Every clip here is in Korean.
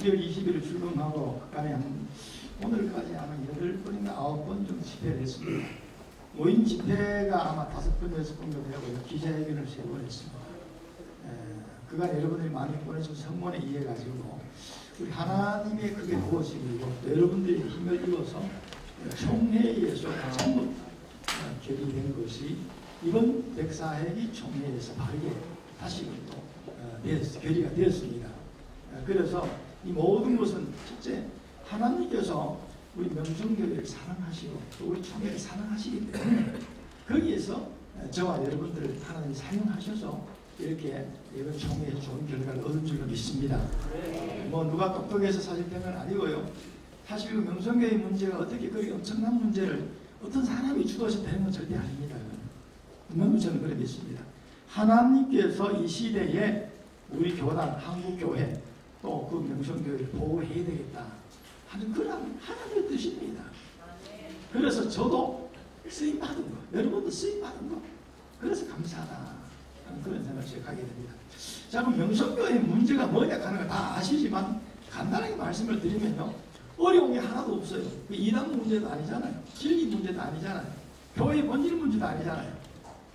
12월 20일을 출범하고 그간에 오늘까지 아마 8번인가 9번 정도 집회를 했습니다. 모임 집회가 아마 5번, 6번 정도 되고요. 기자회견을 3번 했습니다. 그간 여러분들이 많이 보내준 성문에 의해가지고 우리 하나님의 크게 도우심이고 여러분들이 힘을 입어서 총회에서 전부 결의된 것이 이번 104회기 총회에서 바르게 다시 또 결의가 되었습니다. 그래서 이 모든 것은 첫째 하나님께서 우리 명성교회를 사랑하시고 또 우리 총회를 사랑하시기 때문에 거기에서 저와 여러분들을 하나님이 사용하셔서 이렇게 이번 총회에서 좋은 결과를 얻은 줄로 믿습니다. 뭐 누가 똑똑해서 사실 된 건 아니고요. 사실 그 명성교회 문제가 어떻게 그렇게 엄청난 문제를 어떤 사람이 주도해서 되는 건 절대 아닙니다. 분명히 저는 그렇게 믿습니다. 하나님께서 이 시대에 우리 교단, 한국교회 또 그 명성교회를 보호해야 되겠다 하는 그런 하나님의 뜻입니다. 그래서 저도 쓰임받은 거, 여러분도 쓰임받은 거, 그래서 감사하다 하는 그런 생각을 제가 하게 됩니다. 자, 그럼 명성교회의 문제가 뭐냐 하는 거 다 아시지만 간단하게 말씀을 드리면요, 어려운 게 하나도 없어요. 그 이단 문제도 아니잖아요. 진리 문제도 아니잖아요. 교회 본질 문제도 아니잖아요.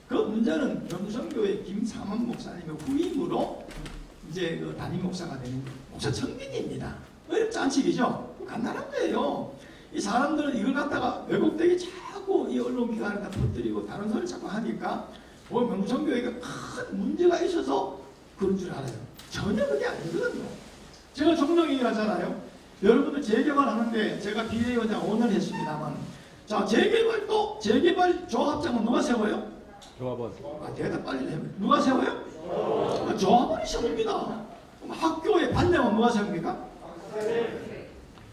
그 문제는 명성교회 김삼원 목사님의 후임으로 이제 그 담임 목사가 되는 목사 청빙입니다. 어렵지 않지, 그죠? 간단한 거예요. 이 사람들은 이걸 갖다가 왜곡되게 자꾸 이 언론기관에다 퍼뜨리고 다른 소리를 자꾸 하니까 뭐 명성교회가 큰 문제가 있어서 그런 줄 알아요. 전혀 그게 아니거든요. 제가 종종 얘기하잖아요. 여러분들 재개발 하는데 제가 비대위원장 5년 했습니다만, 자, 재개발 조합장은 누가 세워요? 조합원. 대답 빨리 해요. 누가 세워요? 조합원이 세웁니다. 그럼 학교의 반장은 누가 세웁니까?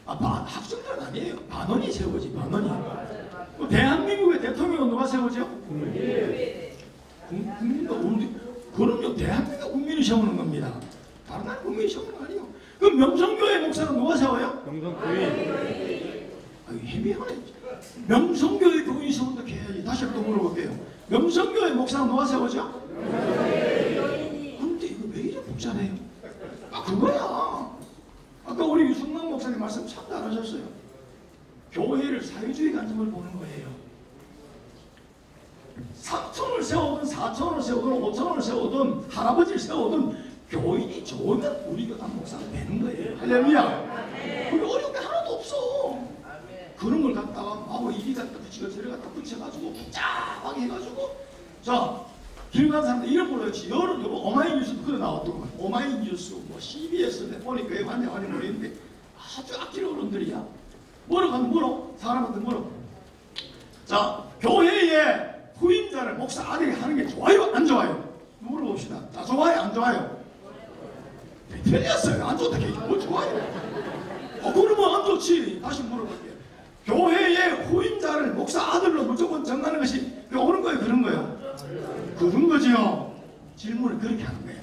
학생들은 아니에요. 반원이 세우지, 반원이. 대한민국의 대통령은 누가 세우죠? 국민도 우리, 그럼요. 대한민국 국민이 세우는 겁니다. 다른 나라 국민이 세우는 거 아니에요. 그럼 명성교회 목사는 누가 세워요? 명성교회. 희미하네. 명성교회 교인이 세운다 해야지. 다시 또 물어볼게요. 명성교회 목사는 누가 세우죠? 근데 이거 왜 이렇게 복잡해요? 그거야. 아까 우리 유승만 목사님 말씀 참 잘하셨어요. 교회를 사회주의 관점을 보는 거예요. 3천을 세우든 4천을 세우든 5천을 세우든 할아버지를 세우든 교인이 좋으면 우리 교단 목사가 되는 거예요. 할렐루야. 그게 어려운 게 하나도 없어. 그런 걸 갖다가 막 이리 갖다 붙이고 저리 갖다 붙여가지고 복잡하게 해가지고, 자, 길 가는 사람들 이런 걸로 했지. 여러 오마이뉴스도 그래 나왔더구만. 오마이뉴스, 뭐 CBS 보니까 왜 왔냐 모르겠는데 아주 아끼는 어른들이야. 뭐라고 하면 뭐로? 사람한테 뭐로? 자, 교회에 후임자를 목사 아들이 하는 게 좋아요? 안 좋아요? 물어봅시다. 자, 좋아요? 안 좋아요? 틀렸어요. 안 좋다. 뭐 좋아요? 그러면 안 좋지. 다시 물어볼게요. 교회의 후임자를 목사 아들로 무조건 정하는 것이 옳은 거예요? 그런 거예요? 그런 거지요. 질문을 그렇게 하는 거예요.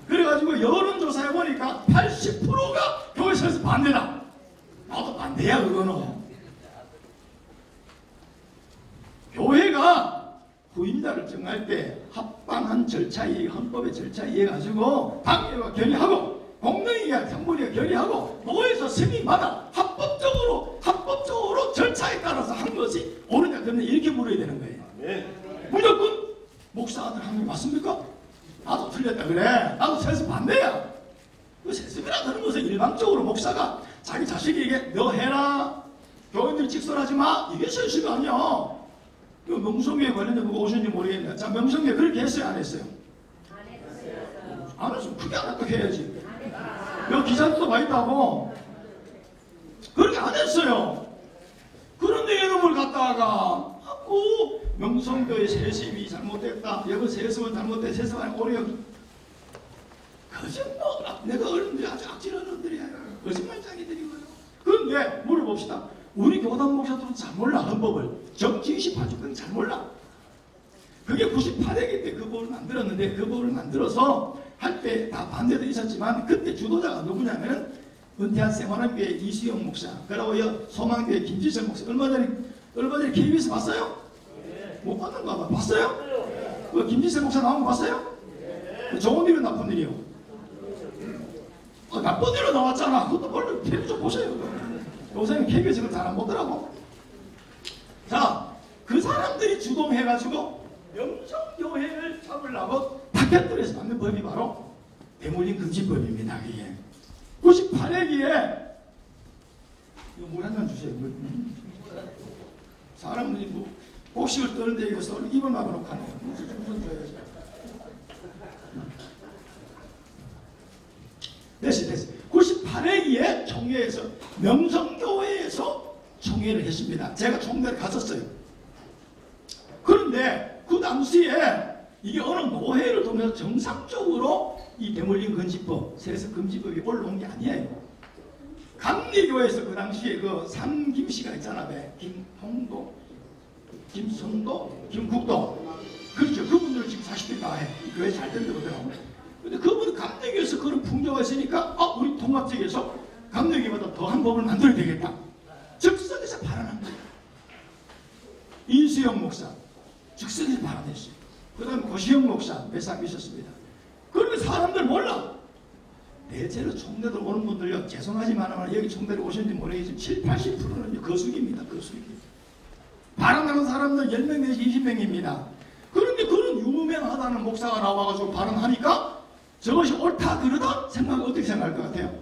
그래가지고 여론조사해 보니까 80%가 교회에서 반대다. 나도 반대야, 그거는. 교회가 후임자를 정할 때 합당한 절차에, 헌법의 절차에 의해 가지고 당회가 결의하고 공동회의가 상부리가 결의하고 노회에서 승인받아 합법적으로 절차에 따라서 한 것이 옳으냐 그러면 이렇게 물어야 되는 거예요. 네. 무조건 목사 아들 한 명 맞습니까? 나도 틀렸다 그래. 나도 세습 반대야. 그 세습이라 하는 것은 일방적으로 목사가 자기 자식에게 너 해라, 교인들 직설하지 마, 이게 세습이 아니야. 그 명성교회 관련된 누가 오셨는지 모르겠네. 자, 명성교회 그렇게 했어요? 안 했어요? 안 했으면 크게 안 했다 해야지. 여기 기사도 많이 있다고. 그렇게 안 했어요. 그런데 이놈을 갖다가 자꾸 명성교회 세습이 잘못됐다. 여기 세습은 잘못됐다. 세습 아니 오래 그 정도. 내가 어른들이 아주 악질 어른들이야. 거짓말장이들이고요. 그런데 물어봅시다. 우리 교단 목사들은 잘 몰라. 헌법을. 정치의식 파주권 잘 몰라. 그게 98회기 때 그 법을 만들었는데 그 법을 만들어서 할 때 다 반대도 있었지만 그때 주도자가 누구냐면은 은퇴한 생활한교회 이수영 목사, 그리고 소망교회 김지철 목사. 얼마 전에 KBS 봤어요? 네. 못 봤는가 봐. 봤어요? 그 김지철 목사 나온 거 봤어요? 네. 좋은 일은 나쁜 일이요? 몇 번이나 나왔잖아. 그것도 원래 TV 좀 보세요. 요새는 KBS 그걸 잘 안 보더라고. 자, 그 사람들이 주동해가지고 명성교회를 잡으려고 타켓들에서 만든 법이 바로 대물림 금지법입니다. 그게 98회기에 이거 물 한 잔 주세요. 사람들이 뭐 복식을 떠는데 이거 입을 막아놓고 하네요. 무슨 줘야지. 됐어. 98회기에 총회에서 명성교회에서 총회를 했습니다. 제가 총회를 갔었어요. 그런데 그 당시에 이게 어느 노회를 통해서 정상적으로 이 대물림 금지법, 세습 금지법이 올라온 게 아니에요. 감리교회에서 그 당시에 그 삼김씨가 있잖아. 김홍도, 김성도, 김국도. 그렇죠. 그분들은 지금 40대 다 해. 교회 잘 된다고. 근데 그분 감리교회에서 그런 풍조가 있으니까 우리 통합적에서 감리교회보다 더한 법을 만들어야 되겠다. 즉석에서 발언한 거예요. 이수영 목사 즉석에서 발언했어요. 그 다음에 고시영 목사 몇 사람 있었습니다. 그런데 사람들 몰라. 대체로 총대들 오는 분들요, 죄송하지만 여기 총대로 오셨는지 모르겠지만 70, 80%는 거수기입니다. 거수기. 발언하는 사람들 10명 내지 20명입니다. 그런데 그런 유명하다는 목사가 나와가지고 발언하니까 저것이 옳다 그러다 생각 어떻게 생각할 것 같아요?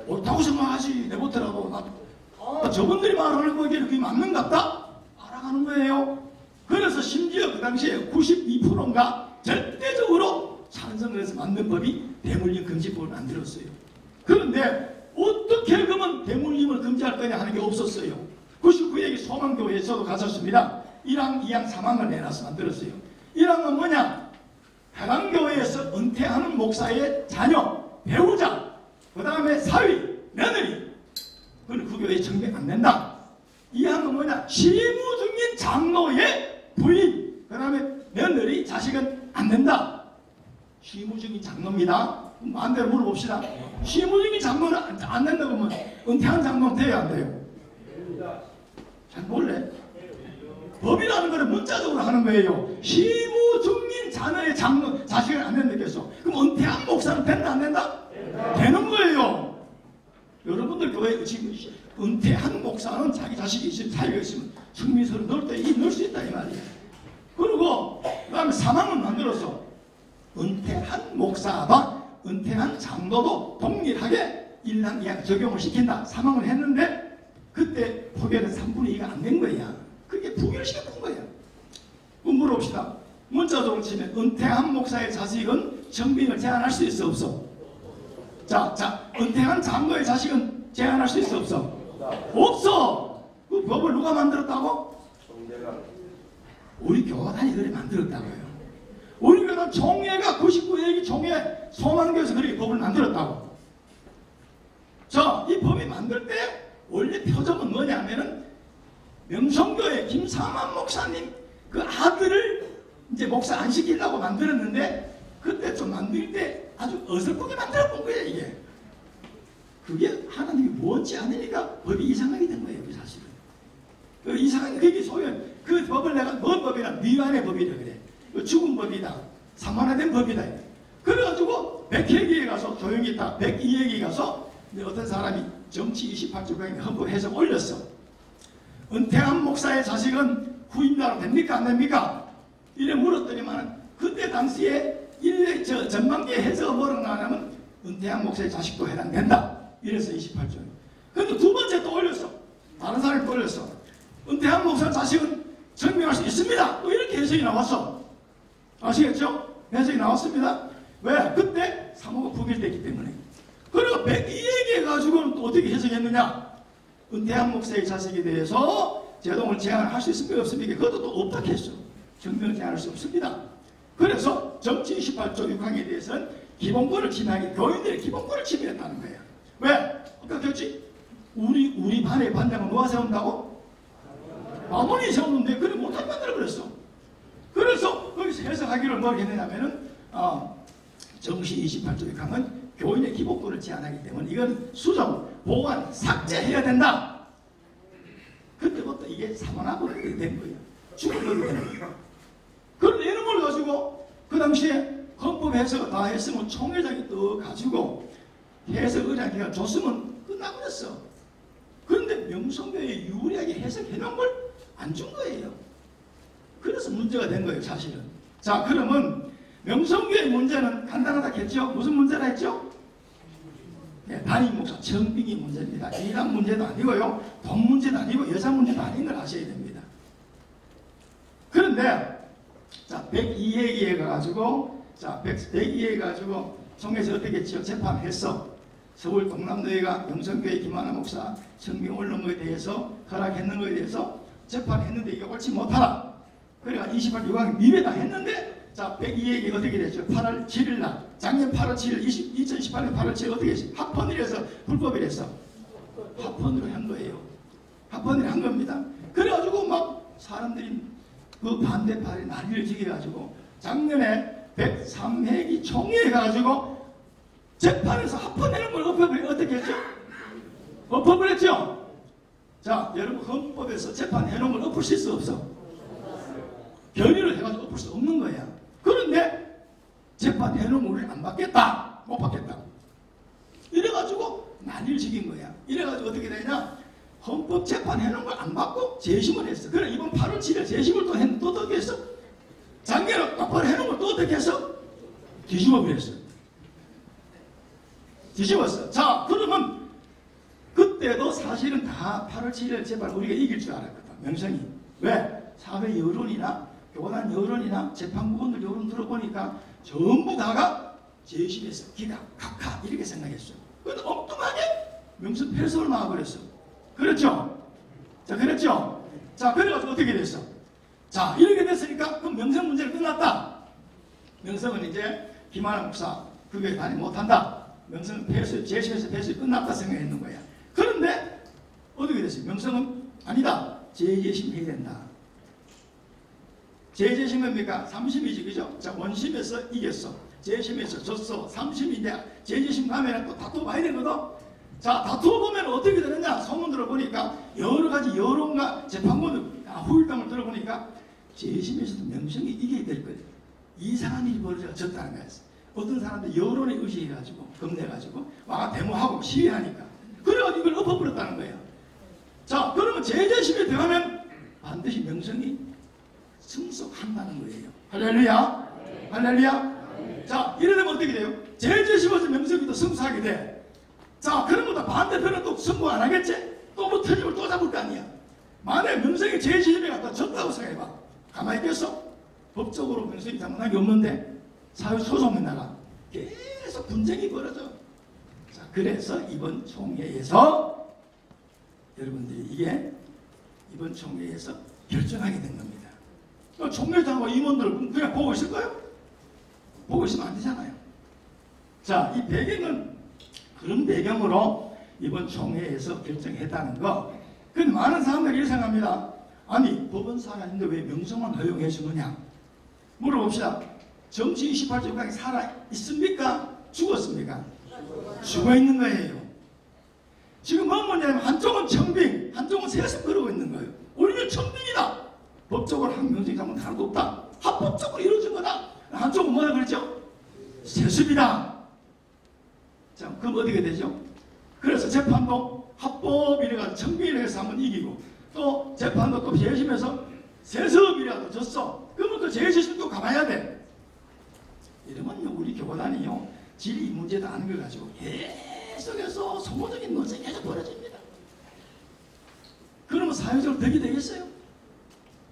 옳다고 생각하지. 내보더라도 저분들이 말하는 거기에 그게 맞는 것 같다? 알아가는 거예요. 그래서 심지어 그 당시에 92%인가 절대적으로 찬성을 해서 만든 법이 대물림 금지법을 만들었어요. 그런데 어떻게 그러면 대물림을 금지할 거냐 하는 게 없었어요. 99회기 소망교회에서도 갔었습니다. 1항, 2항, 3항을 내놔서 만들었어요. 1항은 뭐냐? 해당교회에서 은퇴하는 목사의 자녀, 배우자, 그 다음에 사위, 며느리, 그건 그 교회에 청백 안 된다. 2항은 뭐냐? 시무 중인 장로의 부인, 그 다음에 며느리, 자식은 안 된다. 시무 중인 장로입니다. 반대로 물어봅시다. 시무 중인 장로는 안 된다고 하면 은퇴한 장로는 돼야 안 돼요? 잘 몰래? 법이라는 거는 문자적으로 하는 거예요. 시무 중인 자녀의 장로, 자식은 안 된다겠어. 그럼 은퇴한 목사는 된다 안 된다? 되는 거예요. 여러분들 교회 지금 은퇴한 목사는 자기 자식이 있으면 자기가 있으면 성민서를 넣을 때 넣을 수 있다 이 말이에요. 그리고 그 다음에 사망을 만들어서 은퇴한 목사와 은퇴한 장로도 동일하게 1항 2항 적용을 시킨다. 사망을 했는데 그때 포결은 3분의 2가 안 된 거야. 그게 부결시켰던 거야. 물어봅시다. 문자적으로 치면 은퇴한 목사의 자식은 정빙을 제한할 수 있어 없어? 자, 은퇴한 장로의 자식은 제한할 수 있어 없어? 없어. 그 법을 누가 만들었다고? 우리 교단이 그래 만들었다고요. 우리 교단 총회가 99회기 총회 소망교에서 그렇게 법을 만들었다고. 자, 이 법이 만들 때 원래 표정은 뭐냐면은 명성교회 김상환 목사님 그 아들을 이제 목사 안 시키려고 만들었는데 그때 좀 만들 때 아주 어설프게 만들어본 거예요 이게. 그게 하나님이 원치 않으니까 법이 이상하게 된 거예요 사실은. 그 이상하게 그게 소연 그 법을 내가 뭔 법이라 미완의 법이라 그래. 죽은 법이다. 상환화된 법이다. 그래가지고 100회기에 가서 조용히 있다. 102회기에 가서 어떤 사람이 정치 28조 강의 헌법 해석 올렸어. 은퇴한 목사의 자식은 후임자로 됩니까? 안 됩니까? 이래 물었더니만 그때 당시에 전반기에 해석가 뭐라고 나오냐면 은퇴한 목사의 자식도 해당된다. 이래서 28조. 근데 두 번째 또 올렸어. 다른 사람이 또 올렸어. 은퇴한 목사 자식은 증명할 수 있습니다. 또 이렇게 해석이 나왔어. 아시겠죠? 해석이 나왔습니다. 왜? 그때 사모가 부결됐기 때문에. 그리고 102얘기 해가지고는 또 어떻게 해석했느냐? 은퇴한 목사의 자식에 대해서 제동을 제한할 수 있습니까? 없습니까? 그것도 또 없다 했어. 증명을 제한할 수 없습니다. 그래서 정치 28조 6항에 대해서는 기본권을 침해하기, 교인들의 기본권을 침해했다는 거야. 왜? 아까 그랬지? 우리 반의 반장을 누가 세운다고? 마돈이 세웠는데 그래 못하게 만들어버렸어. 그래서 거기서 해석하기를 뭘 했느냐면은 정시 28조 6항은 교인의 기본권을 제한하기 때문에 이건 수정, 보완, 삭제해야 된다. 그때부터 이게 사관학으로 된 거예요. 죽음으로 되는 거예요. 그런 이름을 가지고 그 당시에 헌법 해석을 다 했으면 총회장이 또 가지고 해석 의뢰하기가 줬으면 끝나버렸어. 그런데 명성교회 유리하게 해석해 놓은 걸 안 준 거예요. 그래서 문제가 된 거예요, 사실은. 자, 그러면 명성교회 문제는 간단하다겠죠? 무슨 문제라 했죠? 네, 담임 목사 정빙이 문제입니다. 이단 문제도 아니고요, 돈 문제도 아니고 여자 문제도 아닌 걸 아셔야 됩니다. 그런데 자, 102회에 가가지고, 자, 102회에 가지고 총회에서 어떻게 했죠? 재판했어. 서울 동남노회가 명성교회 김하나 목사 정빙 올린 것에 대해서 허락했는 것에 대해서 재판했는데 이게 옳지 못하다. 그래가 28 요강 미배다 했는데, 자, 102회에 어떻게 됐죠? 8월 7일 날, 작년 8월 7일 2018년 8월 7일 어떻게 했어요? 합헌이라서 불법이랬어. 합헌으로 한 거예요. 합헌으로 한 겁니다. 그래가지고 막 사람들이 그 반대파에 난리를 지게가지고 작년에 103회기 총회에 가지고 재판에서 합헌하는 걸 어떻게 했죠? 엎어을 했죠? 자, 여러분, 헌법에서 재판해놓은 걸 엎을 수 있어, 없어? 결의를 해가지고 엎을 수 없는 거야. 그런데 재판해놓은 걸 안 받겠다, 못 받겠다, 이래가지고 난리를 지긴 거야. 이래가지고 어떻게 되냐? 헌법 재판해놓은 걸 안 받고 재심을 했어. 그래, 이번 8월 7일 재심을 또 어떻게 했어? 작년에 똑바로 해놓은 걸 또 어떻게 했어? 뒤집어 버렸어. 뒤집었어. 자, 그러면 그때도 사실은 다 8월 7일 재판 우리가 이길 줄 알았거든, 명성이. 왜? 사회 여론이나 교단 여론이나 재판부원들 여론 들어보니까 전부 다가 재심에서 기각, 각하 이렇게 생각했어. 그런데 엉뚱하게 명성 패소를 나와버렸어. 그렇죠? 자, 그랬죠? 자, 그래가지고 어떻게 됐어? 자, 이렇게 됐으니까 그럼 명성 문제는 끝났다. 명성은 이제 김하나 목사 그 교회 다니 못한다. 명성은 패소, 재심에서 패소가 끝났다 생각했는 거야. 그런데 어떻게 됐어요? 명성은 아니다, 재재심 해야 된다. 재재심 뭡니까? 3심이지, 그죠? 자, 원심에서 이겼어, 재심에서 졌어, 3심인데 재재심 가면 또 다투어 봐야 되거든. 자, 다투어 보면 어떻게 되느냐? 소문 들어보니까 여러 가지 여론과 재판부들 후일담을 들어보니까 재심에서도 명성이 이겨야 될 거예요. 이상한 일이 벌어졌다는 거예요. 어떤 사람들 여론에 의식해가지고 겁내가지고 와 데모하고 시위하니까 그래가지고 이걸 엎어버렸다는 거예요. 자, 그러면 재재심에 들어가면 반드시 명성이 승속한다는 거예요. 할렐루야, 할렐루야. 자, 이러면 어떻게 돼요? 재재심에서 명성이 또 승소하게 돼. 자, 그러면 또 반대편은 또 승부 안 하겠지? 또 뭐 틀림을 또 잡을 거 아니야. 만약에 명성이 재재심에 갖다 졌다고 생각해봐. 가만히 있겠어? 법적으로 명성이 잘못한 게 없는데 사회소송에 나가 계속 분쟁이 벌어져. 자, 그래서 이번 총회에서 여러분들이 이게 이번 총회에서 결정하게 된 겁니다. 총회장과 임원들 그냥 보고 있을 거예요? 보고 있으면 안 되잖아요. 자, 이 배경은 그런 배경으로 이번 총회에서 결정했다는 거. 근데 많은 사람들이 이렇게 생각합니다. 아니, 법은 살아있는데 왜 명성만 허용해 주느냐? 물어봅시다. 정치 28조 강이 살아 있습니까? 죽었습니까? 죽어 있는 거예요. 지금 뭔 문제냐면 한쪽은 청빙, 한쪽은 세습 그러고 있는 거예요. 우리는 청빙이다. 법적으로 한명성이 잘못 하나도 없다. 합법적으로 이루어진 거다. 한쪽은 뭐라 그랬죠? 세습이다. 자, 그럼 어떻게 되죠? 그래서 재판도 합법이래가 청빙이래서 한번 이기고 또 재판도 또 재심해서 세습이라도 졌어. 그러면 또 재심 또 가봐야 돼. 이러면요, 우리 교단이요, 질이 문제도 아닌 걸 가지고 계속해서 소모적인 논쟁이 계속 벌어집니다. 그러면 사회적으로 덕이 되겠어요?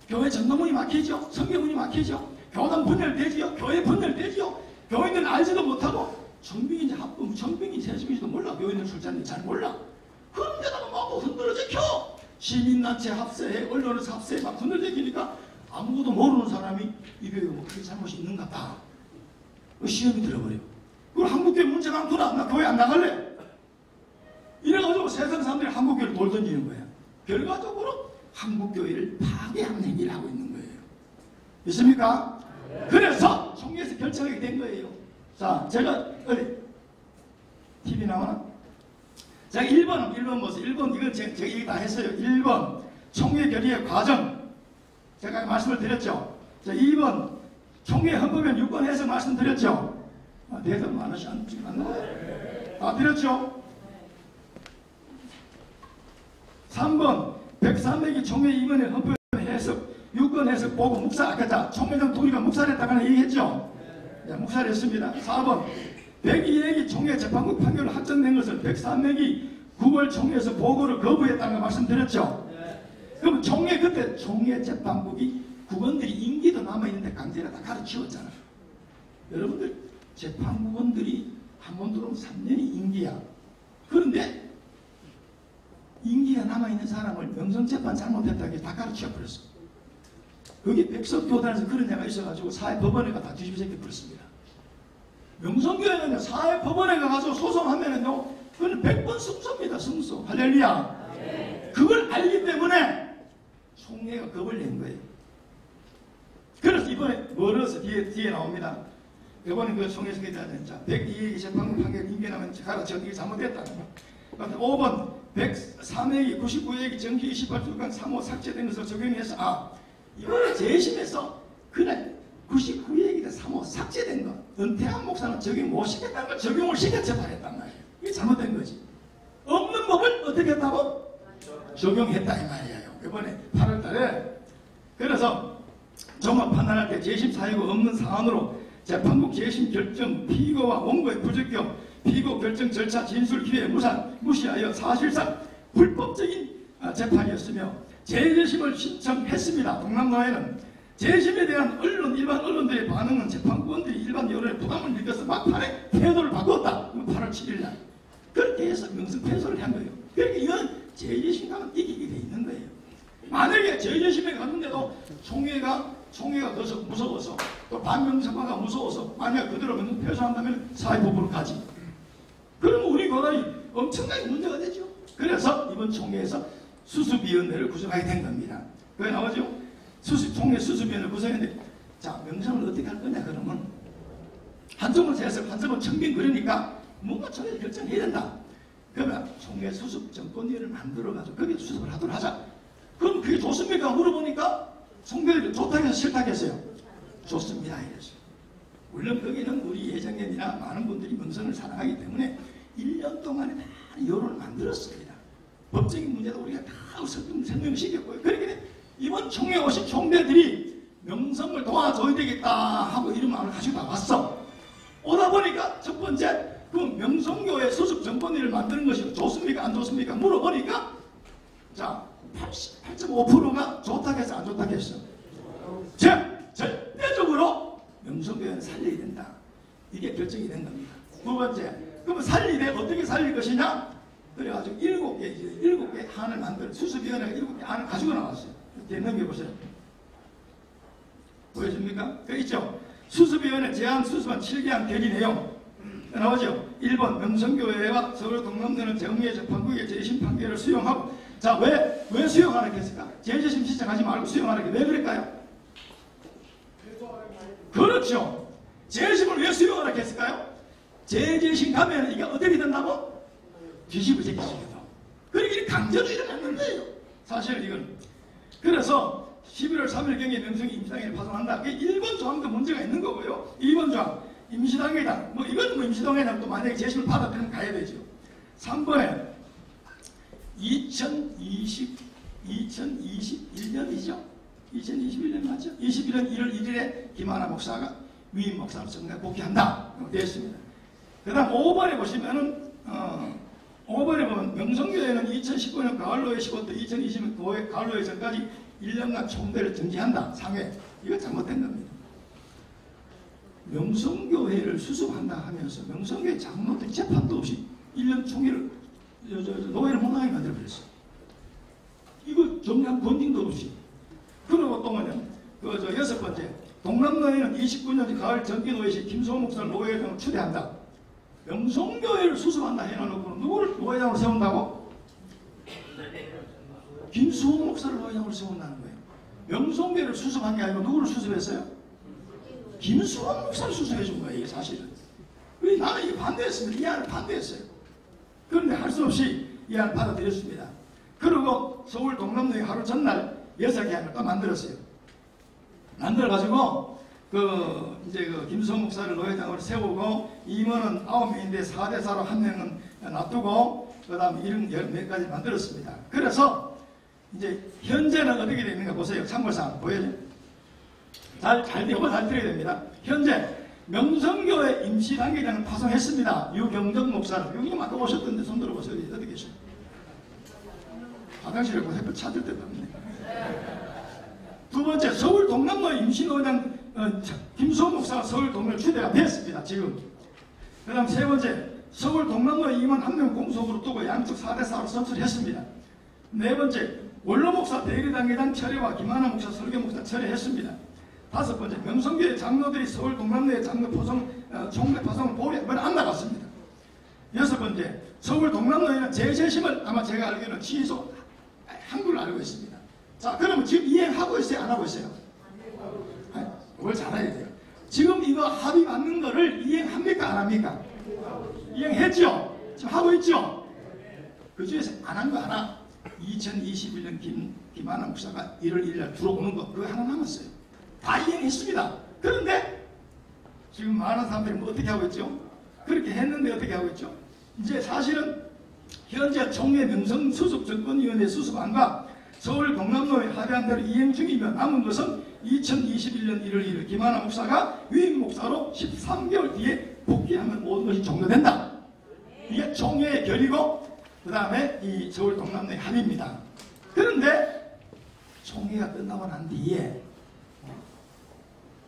교회 전도문이 막히죠? 성경문이 막히죠? 교단 분열되지요? 교회 분열되지요? 교인들은 알지도 못하고 정빙인지 합법, 정빙이 세습인지도 몰라. 교인들 출자인지 잘 몰라. 그런데다가 막 흔들어지켜. 시민단체 합세해, 언론에서 합세해 막 흔들어지니까 아무것도 모르는 사람이 이 교회가 뭐 그렇게 잘못이 있는 것 같다. 시험이 들어버려. 그럼 한국교회 문제 많구나. 나 교회 안 나갈래. 이래가지고 세상 사람들이 한국교회를 돌 던지는 거야. 결과적으로 한국교회를 파괴하는 행위를 하고 있는 거예요. 믿습니까? 그래서 총회에서 결정하게 된 거예요. 자, 제가 어디 TV 나오나? 자, 1번 보세요. 1번 이건 제가 얘기 다 했어요. 1번 총회 결의의 과정 제가 말씀을 드렸죠. 자, 2번 총회 헌법에 6번 해서 말씀드렸죠. 대답 많으시 안 나와요. 들었죠? 3번 103명이 총회 임원회 헌법 해석, 유권 해석 보고 묵살, 아까 총회장 둘이가 묵살했다고 얘기했죠? 네, 묵살했습니다. 4번 102명이 총회 재판국 판결을 확정된 것을 103명이 9월 총회에서 보고를 거부했다는 거 말씀드렸죠? 그럼 총회 그때 총회 재판국이 국원들이 임기도 남아있는데 강제로 다 가르치웠잖아요. 여러분들 재판국원들이 한 번 들어오면 3년이 임기야. 그런데 임기가 남아있는 사람을 명성재판 잘못했다고 해서 다 가르쳐버렸어. 거기 백석교단에서 그런 애가 있어가지고 사회법원에가 다 뒤집어지게 버렸습니다. 명성교회는 사회법원에 가서 소송하면은요, 그건 100번 승소입니다. 승소. 할렐루야. 그걸 알기 때문에 총회가 겁을 낸 거예요. 그래서 이번에 멀어서 뒤에 나옵니다. 이번에 그 총회에서 기다렸는 자 102의 재판국 판결 임기나면 가르쳐 이게 잘못됐다는 거. 5번 103회기 99회기 정기 28주간 3호 삭제된 것을 적용해서 이번에 재심에서 그날 99회기에 3호 삭제된 거 은퇴한 목사는 적용 못 시켰다는 걸 적용을 시켰지 말했단 말이에요. 이게 잘못된 거지. 없는 법을 어떻게 했다고? 적용했다 이 말이에요. 이번에 8월달에. 그래서 종합 판단할 때 재심 사유가 없는 사안으로 재판국 재심 결정 피고와 원고의 부적격, 피고 결정 절차 진술 기회 무시하여 사실상 불법적인 재판이었으며 재재심을 신청했습니다. 동남노회는 재심에 대한 일반 언론들의 반응은 재판부원들이 일반 여론의 부담을 느껴서 막판에 태도를 바꿨다. 8월 7일날 그렇게 해서 명성 패소를 한 거예요. 그러니까 이건 재재심 가면 이기게 돼 있는 거예요. 만약에 재재심에 갔는데도 총회가 더 무서워서 또 반명사과가 무서워서 만약 그대로 명성 패소한다면 사회법으로 가지. 그러면 우리 교단이 엄청나게 문제가 되죠. 그래서 이번 총회에서 수습위원회를 구성하게 된 겁니다. 그게 나오죠? 총회 수습위원회를 구성했는데 자 명성을 어떻게 할 거냐 그러면 한쪽은 세석 한쪽은 청빙 그러니까 뭔가 총회에서 결정해야 된다. 그러면 총회 수습 정권위원회를 만들어가지고 거기에 수습을 하도록 하자. 그럼 그게 좋습니까? 물어보니까 총회를 좋다고 해서 싫다고 했어요. 좋습니다 이랬어요. 물론 거기는 우리 예정년이나 많은 분들이 명성을 사랑하기 때문에 1년 동안에 다 여론을 만들었습니다. 법적인 문제도 우리가 다 설명시켰고요. 그러니까 이번 총회 오신 총대들이 명성을 도와줘야 되겠다 하고 이런 마음을 가지고 나왔어. 오다 보니까 첫 번째 그 명성교회 수습 정권위를 만드는 것이 좋습니까? 안 좋습니까? 물어보니까 자 88.5%가 좋다고 해서 안 좋다고 했어. 절대적으로 명성교회는 살려야 된다. 이게 결정이 된 겁니다. 두 번째, 그러면 살리되 어떻게 살릴 것이냐? 그래가지고 7개 안을 만들어 수습위원회가 7개 안을 가지고 나왔어요. 이렇게 넘겨보세요. 보여줍니까? 그 있죠? 수습위원회 제안 수습한 7개안 결의 내용 나오죠? 1번 명성교회와 서울 동남대는 정의의 재판국의 재심 판결을 수용하고 자 왜 수용하라고 했을까? 재재심 신청하지 말고 수용하라고 왜 그럴까요? 그렇죠. 재심을 왜 수용하라고 했을까요? 재재심 가면 이게 어떻게 된다고? 뒤집어지겠습니다. 그러니까 강제로 일어나는 거예요. 사실 이건. 그래서 11월 3일경에 명성이 임시당에 파송한다. 그게 1번 조항도 문제가 있는 거고요. 2번 조항 임시당회당 이건 임시당회당 또 만약에 재심을 받았다면 가야 되죠. 3번에 2021년이죠. 2021년 맞죠? 21년 1월 1일에 김하나 목사가 위임 목사로 정말 복귀한다. 되었습니다. 그 다음 5번에 보시면은 5번에 보면 명성교회는 2019년 가을로회 15도 2020년 가을로회 전까지 1년간 총대를 정지한다. 상회. 이거 잘못된 겁니다. 명성교회를 수습한다 하면서 명성교회 장로들 재판도 없이 1년 총회를 노예를 못 나게 만들어버렸어요. 이거 정량 건딩도 없이. 그리고 또 뭐냐 여섯 번째 동남노회는 29년 가을 전기노회시 김소호 목사를 노회장으로 추대한다. 명성교회를 수습한다 해놔놓고 누구를 노회장으로 세운다고? 김수호 목사를 노회장으로 세운다는 거예요. 명성교회를 수습한 게 아니고 누구를 수습했어요? 김수호 목사를 수습해 준 거예요. 이게 사실은. 나는 이게 반대했습니다. 이 안을 반대했어요. 그런데 할 수 없이 이 안을 받아들였습니다. 그리고 서울 동남노회 하루 전날 6개 안을 또 만들었어요. 만들어가지고 이제 김수호 목사를 노회장으로 세우고 임원은 9명인데 4대사로 1명은 놔두고 그다음 이런 몇 가지 만들었습니다. 그래서 이제 현재는 어떻게 되는가 보세요. 참고사항 보여요. 잘 되고 잘 들어야 됩니다. 현재 명성교회 임시단계장을 파송했습니다. 유경덕 목사를. 여기 아까 오셨던데 손 들어보세요. 어디 계셔? 화장실에 햇볕 찾을 데도 없네. 두 번째 서울 동남로 임시노회장 김수호 목사가 서울 동남로 추대가 됐습니다. 지금. 그 다음 세 번째 서울 동남로 임원 1명 공석으로 두고 양쪽 4대사로 선출했습니다. 네 번째 원로 목사 대리단계장 철회와 김하나 목사 설교 목사 철회했습니다. 다섯 번째 명성교회 장로들이 서울 동남로의 장로 포송 총회 파송을 보려 이번에 안 나갔습니다. 여섯 번째 서울 동남로에는 재세심을 아마 제가 알기로는 취소한 걸로 알고 있습니다. 자, 그러면 지금 이행하고 있어요? 안 하고 있어요? 그걸 잘 알아야 돼요. 지금 이거 합의 맞는 거를 이행합니까? 안 합니까? 이행했죠? 지금 하고 있죠? 그 중에서 안 한 거 하나 2021년 김하나 목사가 1월 1일 들어오는 거 그거 하나 남았어요. 다 이행했습니다. 그런데 지금 많은 사람들이 뭐 어떻게 하고 있죠? 그렇게 했는데 어떻게 하고 있죠? 이제 사실은 현재 총회 명성 수습 정권위원회 수습안과 서울 동남로에 합의한 대로 이행 중이며 남은 것은 2021년 1월 1일 김하나 목사가 위임 목사로 13개월 뒤에 복귀하면 모든 것이 종료된다. 이게 총회의 결의고 그 다음에 이 서울 동남로의 합의입니다. 그런데 총회가 끝나고 난 뒤에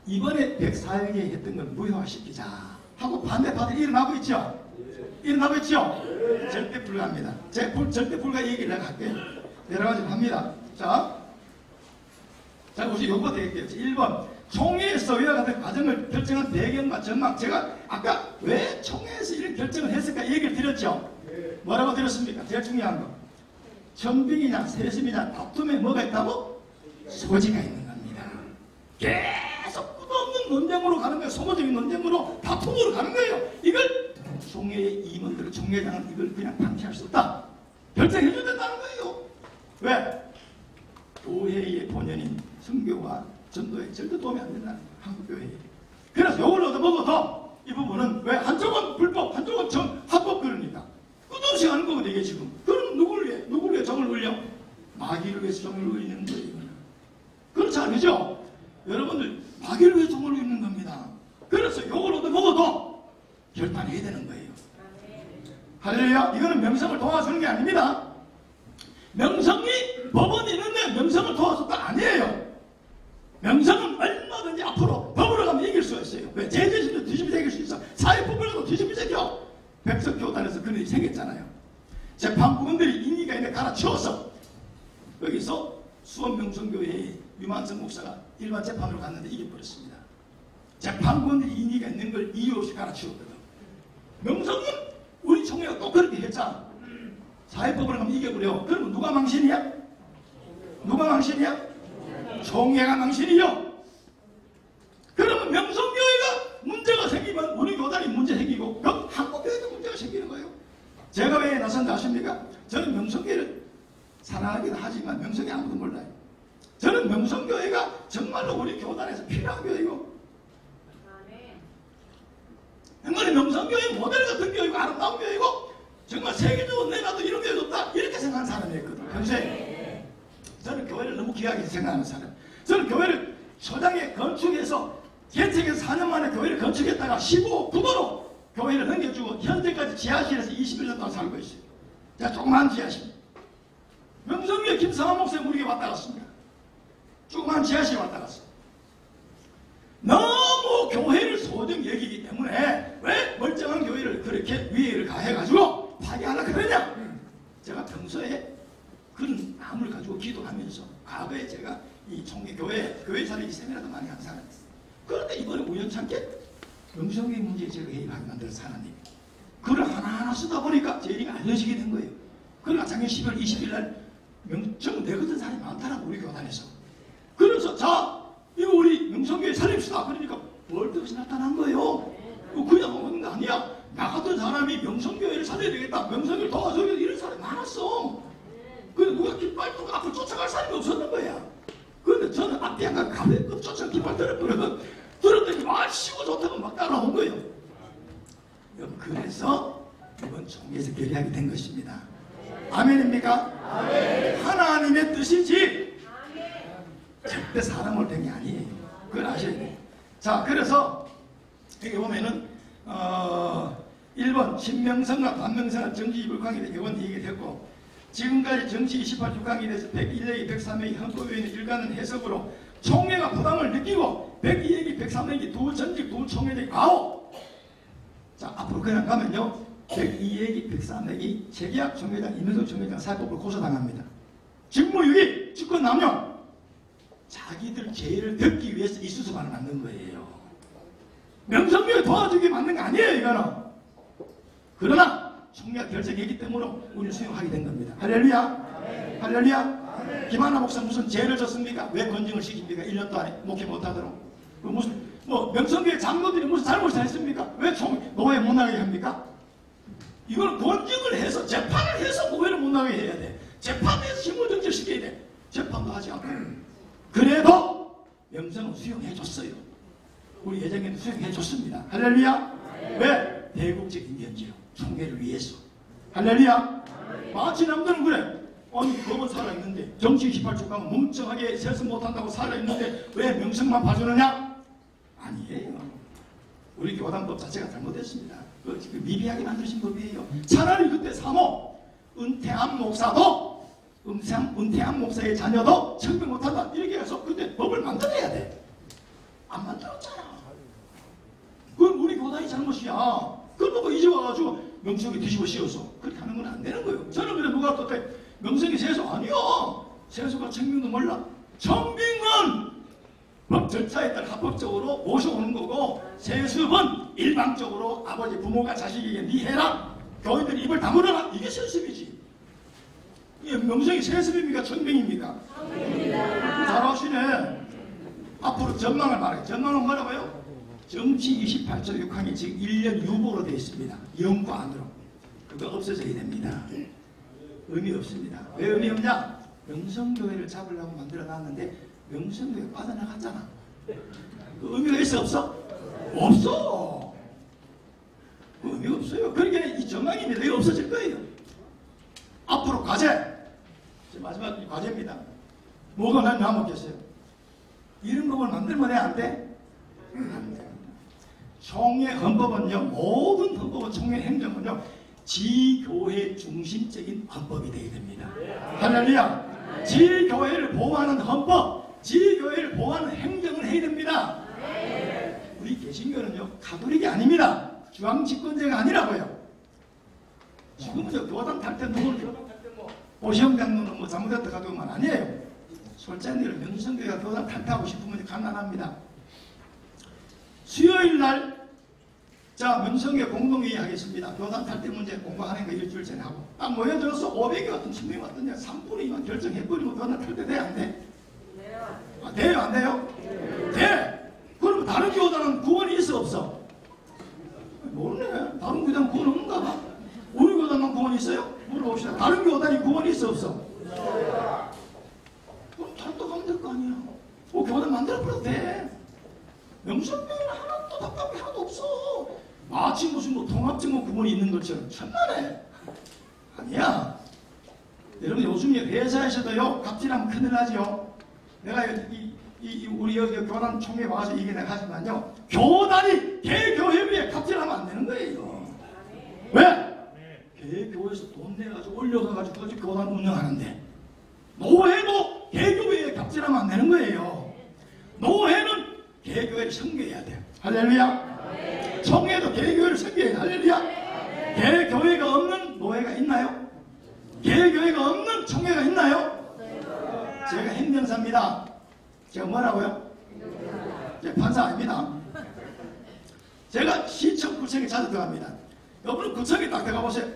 이번에 104일에 했던 걸 무효화시키자 하고 반대파들이 일어나고 있죠? 일어나고 있죠? 절대 불가합니다. 제가 절대 불가 얘기를 내가 할게요. 여러 가지 합니다. 자, 우선 요거부터 얘기해요. 1번 총회에서 이와 같은 과정을 결정한 배경과 전망. 제가 아까 왜 총회에서 이런 결정을 했을까 얘기를 드렸죠? 뭐라고 드렸습니까? 제일 중요한 거. 청빙이냐 세심이냐 다툼에 뭐가 있다고? 소지가 있는 겁니다. 계속 끝없는 논쟁으로 가는 거예요. 소모적인 논쟁으로 다툼으로 가는 거예요. 이걸 총회의 임원들, 총회장은 이걸 그냥 방치할 수 없다. 결정해줘야 된다는 거예요. 왜? 교회의 본연인 선교와 전도에 절대 도움이 안 된다는 거예요. 한국교회에. 그래서 요걸 얻어먹어도 이 부분은 왜? 한쪽은 불법, 한쪽은 합법 그러니까. 끝없이 하는 거거든요, 이게 지금. 그럼 누구를 위해 정을 울려? 마귀를 위해서 정을 울리는 거예요, 이거는. 그렇지 않으죠? 여러분들, 마귀를 위해 정을 울리는 겁니다. 그래서 요걸 얻어먹어도 결단해야 되는 거예요. 할렐루야. 이거는 명성을 도와주는 게 아닙니다. 명성이 법원이 있는데 명성을 도와줬다 아니에요. 명성은 얼마든지 앞으로 법으로 가면 이길 수가 있어요. 왜? 제재심도 뒤집어 이길 수 있어. 사회법으로도 뒤집어 져. 백석교단에서 그런 일이 생겼잖아요. 재판부원들이 인의가 있는데 갈아치워서 여기서 수원명성교회의 유만성 목사가 일반 재판으로 갔는데 이겨버렸습니다. 재판부원들이 인의가 있는 걸 이유 없이 갈아치웠거든. 명성은 우리 총회가 또 그렇게 했잖아. 사회법으로 가면 이겨버려. 그러면 누가 망신이야? 누가 망신이야? 총회가 망신이요. 그러면 명성교회가 문제가 생기면 우리 교단이 문제 생기고 그럼 한국교회도 문제가 생기는 거예요. 제가 왜 나선다 아십니까? 저는 명성교회를 사랑하기도 하지만 명성이 아무도 몰라요. 저는 명성교회가 정말로 우리 교단에서 필요한 교회이고 정말 명성교회 모델 같은 교회이고 아름다운 교회이고 정말 세계적으로 내놔도 이런 교회 좋다 이렇게 생각하는 사람이었거든요. 평소에 저는 교회를 너무 귀하게 생각하는 사람. 저는 교회를 초장에 건축해서 개척해서 4년 만에 교회를 건축했다가 15억 구도로 교회를 넘겨주고 현재까지 지하실에서 21년 동안 살고 있어요. 제가 조그만 지하실. 명성교회 김상환 목사님 우리에게 왔다 갔습니다. 조그만 지하실에 왔다 갔어요. 너무 교회를 소중히 여기기 때문에 왜 멀쩡한 교회를 그렇게 위해를 가해가지고 파괴하려고 그러냐? 제가 평소에 그런 마음을 가지고 기도하면서 과거에 제가 이 총회 교회 살리기 세미나도 많이 한 사람이었어요. 그런데 이번에 우연찮게 명성교회 문제에 제가 개입하게 만들어서 하나님 글을 하나하나 쓰다 보니까 제 일이 알려지게 된 거예요. 그러니까 작년 10월 20일 날 전부 내 같은 사람이 많더라고 우리 교단에서. 그래서 자 이거 우리 명성교회 살립시다. 그러니까 월드것이 나타난 거예요. 그냥 오는 거 아니야. 나 같은 사람이 명성교회를 살려야 되겠다. 명성교회를 도와줘야 되겠다. 이런 사람이 많았어. 근데 누가 깃발 두고 앞을 쫓아갈 사람이 없었는 거야. 그런데 저는 앞에 안 가고 가볍게 쫓아가 깃발 들었거든. 들었더니 그러더니 마시고 좋다고 막 따라온 거예요. 여러분, 그래서 이번 총회에서 결의하게 된 것입니다. 아멘입니까? 아멘. 하나님의 뜻이지 절대 사람을 된 게 아니에요. 그걸 아셔야 돼요. 자, 그래서 여기 보면은 1번 신명성과 반명성과 정치 2불강에 대해 이건 얘기했고, 지금까지 정치 28주강에 대해서 101얘기 103얘기 헌법위원회 일관된 해석으로 총회가 부담을 느끼고 102얘기 103얘기 두 전직 두 총회들이 아홉. 자, 앞으로 그냥 가면요 102얘기 103얘기 재계약 총회장 이명석 총회장 사법을 고소당합니다. 직무유기 직권남용, 자기들 죄를 덮기 위해서 이 수습안을 만든 거예요. 명성교회 도와주기 만든 거 아니에요 이거는. 그러나 총회가 결정했기 때문에 우리는 수용하게 된 겁니다. 할렐루야. 네. 할렐루야. 네. 김하나 목사 무슨 죄를 졌습니까? 왜 건증을 시킵니까? 1년 동안에 목회 못하도록. 그 무슨 명성교회 장로들이 무슨 잘못을 했습니까? 왜 노예 못 나가게 합니까? 이걸 건증을 해서 재판을 해서 노예를 못 나가게 해야 돼. 재판에서 힘을 정지시켜야 돼. 재판도 하지 않고. 그래도 명성은 수용해 줬어요. 우리 예정에도 수용해 줬습니다. 할렐루야. 네. 왜? 대국적인 견제로 총회를 위해서. 할렐루야. 마치 남들은 그래. 아니 법은 살아있는데 정치 18주 가면 멍청하게 세습 못한다고 살아있는데 왜 명성만 봐주느냐? 아니에요. 우리 교단법 자체가 잘못됐습니다. 그 미비하게 만드신 법이에요. 차라리 그때 사모 은퇴한 목사도 은퇴한 목사의 자녀도 청백 못한다 이렇게 해서 그때 법을 만들어야 돼. 안 만들었잖아. 그건 우리 교단이 잘못이야. 그걸 보고 이제 와가지고 명성이 뒤집어 씌워서 그렇게 하는 건 안 되는 거예요. 저는 그래 누가 또 명성이 세수 아니요. 세수가 청빙도 몰라. 청빙은 법 절차에 따라 합법적으로 모셔오는 거고, 세습은 일방적으로 아버지 부모가 자식에게 니 해라 교인들이 입을 다물어라 이게 세습이지. 이게 명성이 세습입니까 청빙입니까? 잘하시네. 앞으로 전망을 말해. 전망은 뭐라고요? 정치 28조 6항이 지금 1년 유보로 되어 있습니다. 연구안으로. 그거 없어져야 됩니다. 의미 없습니다. 왜 의미 없냐? 명성교회를 잡으려고 만들어놨는데 명성교회 빠져나갔잖아. 그 의미가 있어 없어? 없어. 그 의미가 없어요. 그러니까 이 전망입니다. 이거 없어질 거예요. 앞으로 과제. 마지막 과제입니다. 뭐가 난 나먹겠어요? 이런 법을 만들면 안 돼? 안 돼. 총회 헌법은요, 모든 헌법은 총회 행정은요, 지교회 중심적인 헌법이 되어야 됩니다. 할렐루야. 지교회를 보호하는 헌법, 지교회를 보호하는 행정을 해야 됩니다. 우리 개신교는요, 가톨릭이 아닙니다. 중앙집권제가 아니라고요. 지금은요, 교단 탈때 누구는 교단 탈때 오시영 장로는 잘못했다 가도만 아니에요. 솔직히 명성교회가 교단 탈퇴하고 싶으면 갓난합니다. 수요일 날, 자, 명성교회 공동회의 하겠습니다. 교단 탈퇴 문제 공부하는 거 일주일 전에 하고. 딱 모여들어서 500개 왔든 1000명이 왔든 3분의 2만 결정해버리면 교단 탈퇴 돼? 안 돼? 아, 돼요? 안 돼요? 돼! 그럼 다른 교단은 구원이 있어 없어? 모르네. 다른 교단은 구원 없는가 봐. 우리 교단만 구원이 있어요? 물어봅시다. 다른 교단이 구원이 있어 없어? 그럼 탈퇴하면 될 거 아니야. 교단 만들어버려도 돼. 명성교회는 하나도 답답이 하나도 없어. 마치 무슨 통합증후 구분이 있는 것처럼 천만에. 아니야. 여러분 요즘에 회사에서도요 갑질하면 큰일 나죠. 내가 우리 여기 교단 총회 와서 이게 내가 하지만요, 교단이 개교회비에 갑질하면 안 되는 거예요. 왜? 개교회에서 돈 내가지고 올려가지고 교단 운영하는데, 노회도 개교회에 갑질하면 안 되는 거예요. 노회는 개교회를 섬겨야 돼요. 할렐루야. 총회도 개교회를 섬겨야 돼요. 할렐루야. 개교회가 없는 노회가 있나요? 개교회가 없는 총회가 있나요? 제가 행정사입니다. 제가 뭐라고요? 제가 판사 아닙니다. 제가 시청 구청에 자주 들어갑니다. 여러분 구청에 딱 들어가보세요.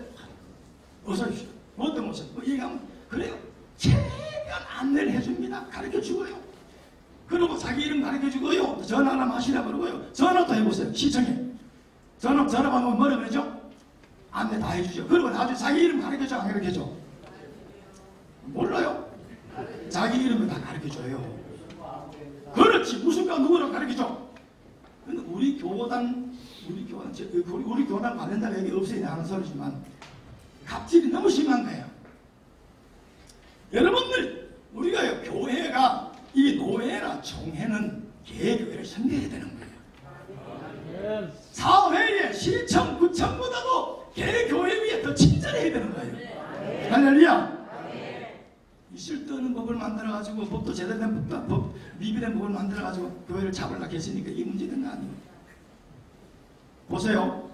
어서 오십시오. 뭐 때문에 오세요? 뭐 얘기하면 그래요. 최대한 안내를 해줍니다. 가르쳐주고요. 그리고 자기 이름 가르쳐주고요. 전화 하나 마시라 그러고요. 전화도 해보세요. 시청에. 전화 받으면 뭐라 그러죠? 안내 다 해주죠. 그리고 나중에 자기 이름 가르쳐줘 안 가르쳐줘? 몰라요. 자기 이름을 다 가르쳐줘요. 그렇지. 무슨가 누구랑 가르쳐줘? 우리 교단 관련자가 여기 없어야 하는 소리지만 갑질이 너무 심한 거예요. 여러분들, 우리가 교회가 이 노회나 총회는 개교회를 섬겨야 되는 거예요. 사회의 시청, 구청보다도 개교회 위에 더 친절해야 되는 거예요. 할렐루야. 있을 때 없는 법을 만들어가지고 법도 제대로 된 법, 미비된 법을 만들어가지고 교회를 잡으려고 했으니까 이 문제된 거 아니에요. 보세요.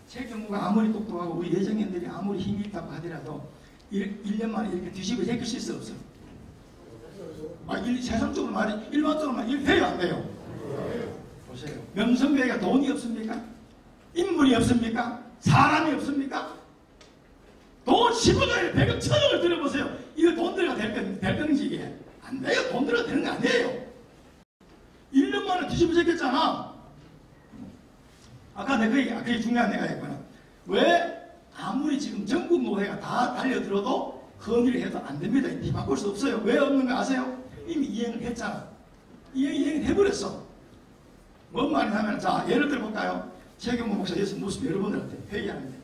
최경무가 아무리 똑똑하고 우리 예정인들이 아무리 힘이 있다고 하더라도 1년 만에 이렇게 뒤집어 제낄 수 없어요. 세상적으로 말이 일반적으로 말이 돼요, 안 돼요? 보세요. 명성교회가 돈이 없습니까? 인물이 없습니까? 사람이 없습니까? 돈 15조에 100억, 1000억을 들어보세요. 이거 돈 들어가 될 건지 이게 안 돼요. 돈 들어가 되는 거 아니에요. 1년 만에 뒤집어 제꼈잖아. 아까 그게 중요한 내가 했구나. 왜 아무리 지금 전국 노회가 다 달려들어도 건의를 해도 안 됩니다. 이 바꿀 수 없어요. 왜 없는 거 아세요? 이미 이행을 했잖아. 이행을 해버렸어. 뭔 말이냐면, 자, 예를 들어 볼까요? 최경무 목사 예수 모습 여러분들한테 회의하는데,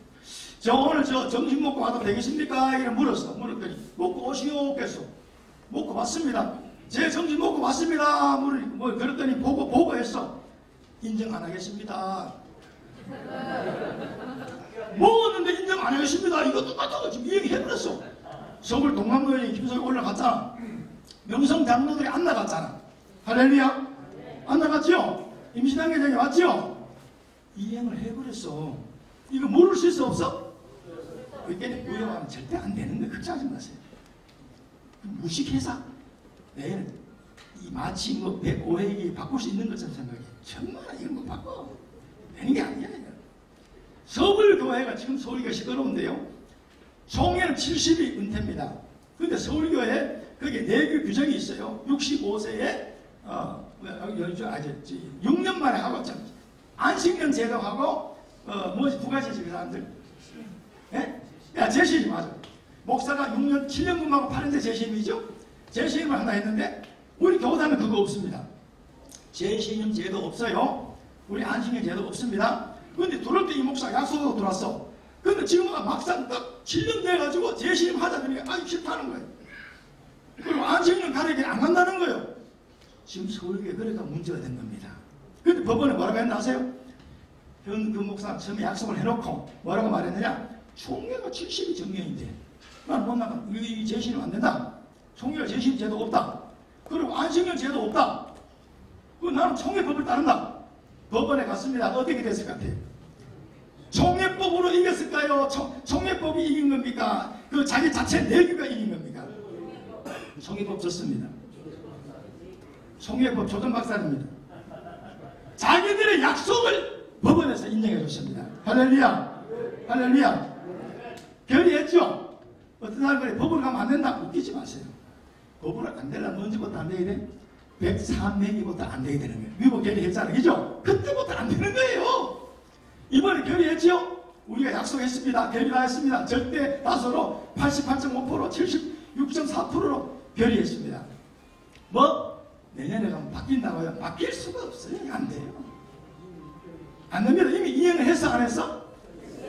저 오늘 점심 먹고 와도 되겠습니까? 이래 물었더니 먹고 오시오 했어. 먹고 왔습니다. 제 점심 먹고 왔습니다. 그랬더니 보고했어. 인정 안 하겠습니다. 먹었는데 인정 안 하겠습니다. 이거 똑같다고 지금 이야기해버렸어. 서울 동남노연이 김석이 올라갔잖아. 명성 장로들이 안 나갔잖아. 할렐루야. 안 나갔죠? 임시단계장이 왔죠? 이행을 해버렸어. 이거 모를 수 없어? 의견에 무효하면 절대 안 되는 거 걱정하지 마세요. 무식회사? 내일 마치 뭐 105회기 바꿀 수 있는 것처럼 생각해. 정말 이건 뭐 바꿔. 되는 게 아니야. 서울교회가 지금 서울교회 시끄러운데요. 총회는 70이 은퇴입니다. 그런데 서울교회 거기에 내규 규정이 있어요. 65세에 6년 만에 하고 안식년 제도하고 부가제식 그 사람들. 예? 야, 재신임 맞아. 목사가 6년 7년 근무하고 8년째 재신임이죠. 재신임을 하나 했는데 우리 교단은 그거 없습니다. 재신임 제도 없어요. 우리 안식년 제도 없습니다. 그런데 들어올 때 이 목사 약속하고 들어왔어. 근데 지금 막상 딱 7년 돼가지고 재신임 하자더니 싫다는 거예요. 그리고 안식년 가르치기 안 간다는 거예요. 지금 서울교회 그래가 문제가 된 겁니다. 근데 법원에 뭐라고 했나 아세요? 그 목사 처음에 약속을 해놓고 뭐라고 말했느냐? 총회가 70이 정년인데 난 못 나가. 이 재신임 안 된다. 총회가 재신임 제도 없다. 그리고 안식년 제도 없다. 나는 총회법을 따른다. 법원에 갔습니다. 어떻게 됐을 것 같아요? 총회법으로 이겼을까요? 총회법이 이긴 겁니까? 그 자기 자체 내규가 이긴 겁니까? 총회법 졌습니다. 총회법 조정 박사입니다. 자기들의 약속을 법원에서 인정해 줬습니다. 할렐루야. 할렐루야. 결의했죠? 어떤 사람들이 법을 가면 안 된다. 웃기지 마세요. 법을 안 되려면 언제부터 안 되게 돼? 103명이부터 안 되게 되는 거예요. 위법 결의했잖아요. 그죠? 그때부터 안 되는 거예요. 이번에 결의했죠? 우리가 약속했습니다. 결의 다 했습니다. 절대 다수로 88.5% 76.4%로 결의했습니다. 내년에 가면 바뀐다고요? 바뀔 수가 없어요. 안 돼요. 안 됩니다. 이미 이행을 했어 안 했어?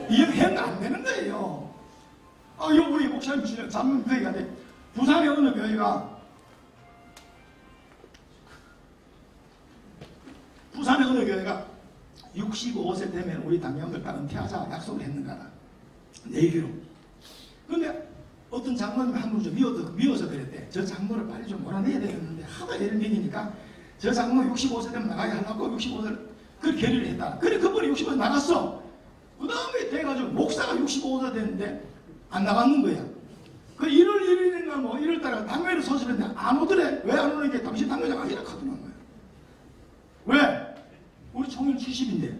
이행하면 안 되는 거예요. 이거 우리 목사님 잡는 그 얘기가 돼. 부산의 어느 교회가 부산의 어느 교회가 65세 되면 우리 당연들 다 은퇴하자 약속을 했는가라. 내기로. 근데 어떤 장모님이 한 분 좀 미워서 그랬대. 저 장모를 빨리 좀 몰아내야 되겠는데 하도 이런 얘기니까 저 장모 65세 되면 나가게 하려고 65세를 그 결의를 했다. 그래 그분이 65세 나갔어. 그 다음에 돼가지고 목사가 65세 됐는데 안 나갔는 거야. 그 1월 1일인가 뭐 1월달에 당회를 소집했는데 안 오더래. 왜 안 오는 게 당신 당회장가 이렇게 하더만 거야. 왜? 우리 총일 70인데.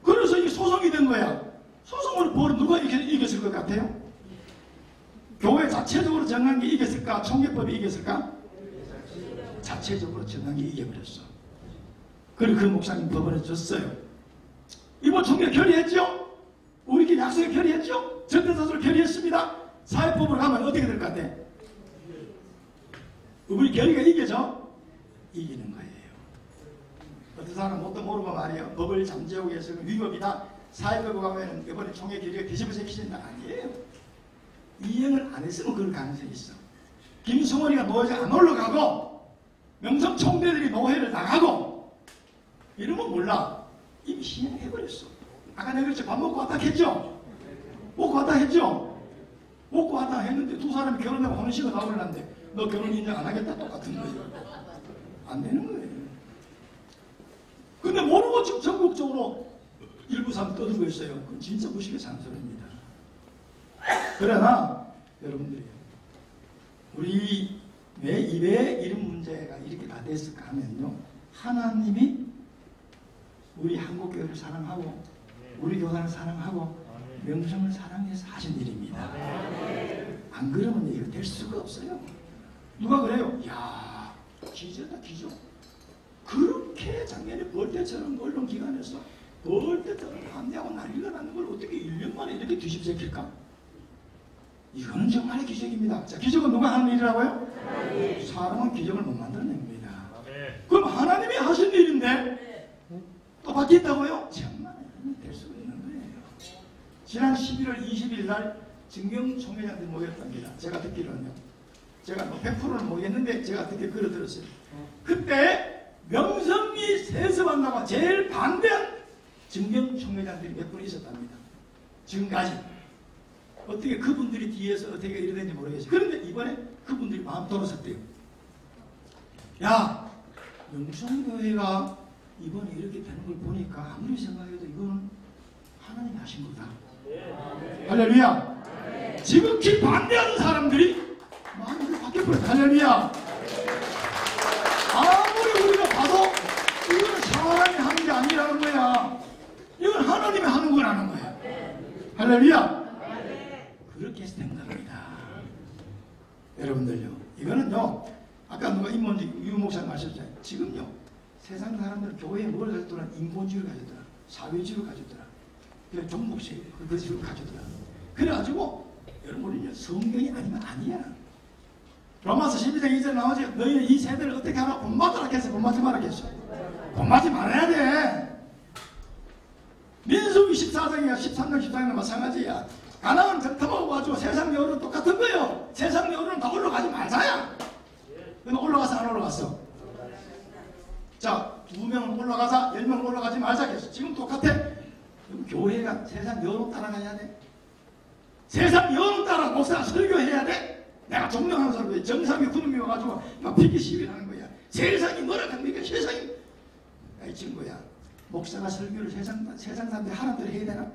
그래서 이게 소송이 된 거야. 소송으로 벌을 누가 이겼을 것 같아요? 교회 자체적으로 정한 게 이겼을까? 총회법이 이겼을까? 자체적으로 정한 게 이겨버렸어. 그리고 그 목사님 법원에 줬어요. 이번 총회 결의했죠? 우리끼리 약속에 결의했죠? 전대사수를 결의했습니다. 사회법으로 가면 어떻게 될 것 같아? 우리 결의가 이겨져? 이기는 거예요. 어떤 사람은 뭣도 모르고 말이에요. 법을 잠재우기 위해서는 위법이다. 사회법에 가면 이번에 총회 결의가 뒤집어 제키신다. 아니에요. 이행을 안 했으면 그럴 가능성이 있어. 김승원이가 노회에 안 올라가고 명성 총대들이 노회를 나가고 이러면 몰라. 이미 시행해버렸어. 아까 내가 그랬죠. 밥 먹고 왔다 했죠. 먹고 왔다 했죠. 먹고 왔다 했는데 두 사람이 결혼하고 혼인식을 나올랐는데 너 결혼 인정 안 하겠다 똑같은 거예요. 안 되는 거예요. 근데 모르고 지금 전국적으로 일부 사람 떠들고 있어요. 그건 진짜 무식의 산소리입니다. 그러나 여러분들이 우리 왜 이런 문제가 이렇게 다 됐을까 하면요. 하나님이 우리 한국교회를 사랑하고 우리 교단을 사랑하고 명성을 사랑해서 하신 일입니다. 안 그러면 이거 될 수가 없어요. 누가 그래요? 야, 기저다 기저. 그렇게 작년에 벌떼처럼 언론기관에서 벌떼처럼 반대하고 난리가 나는 걸 어떻게 1년 만에 이렇게 뒤집어질까? 이거는 정말의 기적입니다. 자, 기적은 누가 하는 일이라고요? 사람은 기적을 못 만들어냅니다. 그럼 하나님이 하신 일인데 또 바뀐다고요? 정말 될 수가 있는 거예요. 지난 11월 20일 날 증경총회장들이 모였답니다. 제가 듣기로는요. 제가 뭐 100%는 모르겠는데 제가 듣기 그래 들었어요. 그때 명성이 세습한다고 제일 반대한 증경총회장들이 몇 분 있었답니다. 지금까지. 어떻게 그분들이 뒤에서 어떻게 이러는지 모르겠어요. 그런데 이번에 그분들이 마음 돌아섰대요. 야, 명성교회가 이번에 이렇게 되는 걸 보니까 아무리 생각해도 이거는 하나님이 하신 거다. 할렐루야. 지극히 반대하는 사람들이 마음이 바뀌어버렸다. 할렐루야. 아무리 우리가 봐도 이거는 사람이 하는 게 아니라는 거야. 이건 하나님이 하는 거라는 거야. 할렐루야. 그렇게 해서 된 겁니다. 여러분들요. 이거는요. 아까 누가 인본주의 유 목사님 말씀하셨잖아요. 지금요. 세상 사람들은 교회에 뭘 가졌더라? 인본주의를 가졌더라. 사회주의를 가졌더라. 그래 종목주의 그것을 가졌더라. 그래가지고 여러분은요. 성경이 아니면 아니야. 로마서 12장 2절 나오지. 너희는 이 세대를 어떻게 하라? 본받으라 했어. 본받지 마라 했어. 본받지 말아야 돼. 민수기 14장이야. 13장 14장은 마찬가지야. 가나안 정탐하고 가지고 세상 여론은 똑같은 거예요. 세상 여론은 다 올라가지 말자야. 근데 올라가서 안 올라갔어. 자, 2명은 올라가자, 10명은 올라가지 말자 했어. 지금 똑같아. 교회가 세상 여론 따라가야 돼. 세상 여론 따라 목사가 설교해야 돼. 내가 존경하는 사람들 정상이 구름이 와가지고 막 피기 시위하는 거야. 세상이 뭐라 합니까? 세상이. 야, 이 친구야. 목사가 설교를 세상 사람들이 하는 대로 해야 되나?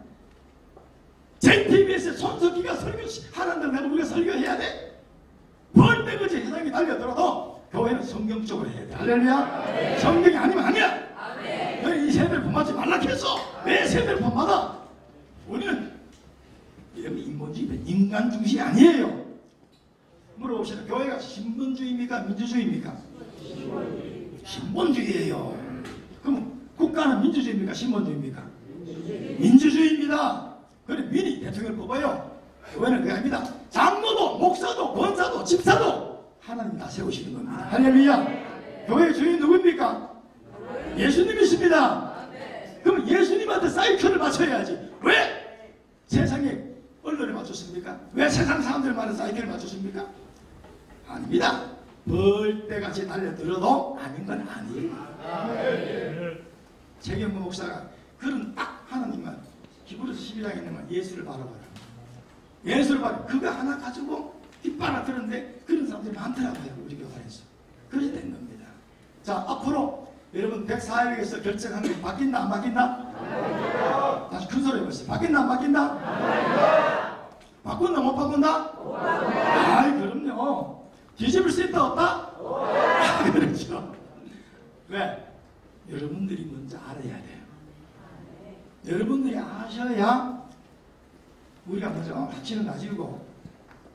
JTBS에 손석희가 설교하는 대로 내가 우리가 설교해야 돼? 뭘 때문에 세상이 달려들어도 교회는 성경적으로 해야 돼. 할렐루야. 성경이 아니면 아니야. 너희 이 세대를 본받지 말라 했어. 왜 세대를 본받아? 우리는 이런 인본주의, 인간 중심이 아니에요. 물어봅시다. 교회가 신본주의입니까? 민주주의입니까? 신본주의예요. 그럼 국가는 민주주의입니까? 신본주의입니까? 민주주의입니다. 그래 민이 대통령을 뽑아요. 교회는 그게 아닙니다. 장로도 목사도 권사도 집사도 하나님 다 세우시는 겁니다. 할렐루야. 교회의 주인 누구입니까? 예수님이십니다. 그럼 예수님한테 사이클을 맞춰야지. 왜 세상에 언론에 맞췄습니까? 왜 세상 사람들만의 사이클을 맞췄습니까? 아닙니다. 벌떼같이 달려들어도 아닌 건 아니에요. 최경구 목사가 그런 딱 하나님만 히브리서 12장에 있는 건 예수를 바라봐라. 예수를 바라. 그거 하나 가지고 뒷바라들었는데 그런 사람들이 많더라고요. 우리 교회에서. 그렇게 된 겁니다. 자, 앞으로 여러분 104일에서 결정한 게 바뀐다 안 바뀐다? 다시 큰 소리 해보세요. 바뀐다 안 바뀐다? 바꾼다 못 바꾼다? 아이 그럼요. 뒤집을 수 있다 없다? 그렇죠. 왜? 여러분들이 먼저 알아야 돼요. 여러분들이 아셔야 우리가 먼저 확신을 가지고.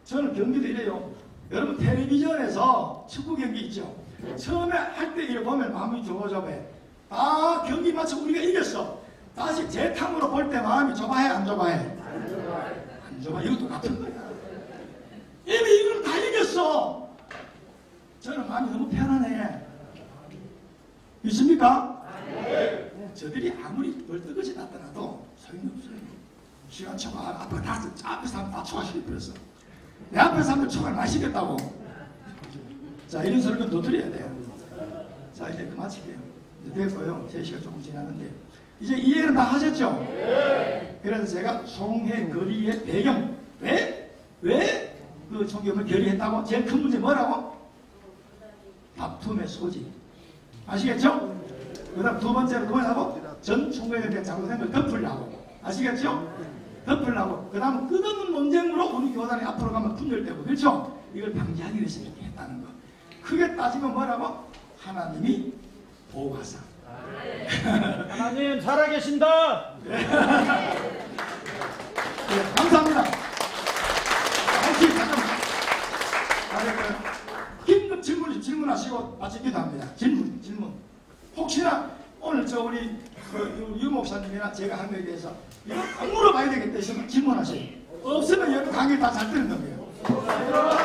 저는 경기도 이래요. 여러분 텔레비전에서 축구 경기 있죠. 처음에 할 때 이거 보면 마음이 조바조바해. 아 경기 마쳐 우리가 이겼어. 다시 재탕으로 볼 때 마음이 조바해 안 조바해? 안 조바해. 이것도 같은 거야. 이미 이걸 다 이겼어. 저는 마음이 너무 편안해. 있습니까? 저들이 아무리 벌떡같이 나타나도 소용없어요. 시간 초과 앞에 앞에서 하면 다 초과시켜 버렸어. 내 앞에서 하면 초과를 마시겠다고. 자, 이런 설명 도드려야 돼요. 자, 이제 그 마칠게요. 이제 됐고요. 3시가 조금 지났는데 이제 이해는 다 하셨죠? 네. 그래서 제가 송해거리의 배경 왜 그 총경을 결의했다고? 제일 큰 문제 뭐라고? 다툼의 소지. 아시겠죠? 그 다음 두 번째로 뭐라고? 전 총회에 대한 잘못된 걸 덮으려고. 아시겠죠? 덮으려고. 그 다음 끝없는 논쟁으로 우리 교단이 앞으로 가면 분열되고. 그렇죠? 이걸 방지하기 위해서 이렇게 했다는 거. 크게 따지면 뭐라고? 하나님이 보호하사. 하나님 살아계신다. 네, 감사합니다. 혹시 잠깐만. 긴급 질문하시고 마치기도 합니다. 질문. 혹시나 오늘 저 우리 유 목사님이나 제가 한 거에 대해서 이거 꼭 물어봐야 되겠다 했으면 질문하세요. 없으면 여러분 강의 다 잘 듣는 겁니다.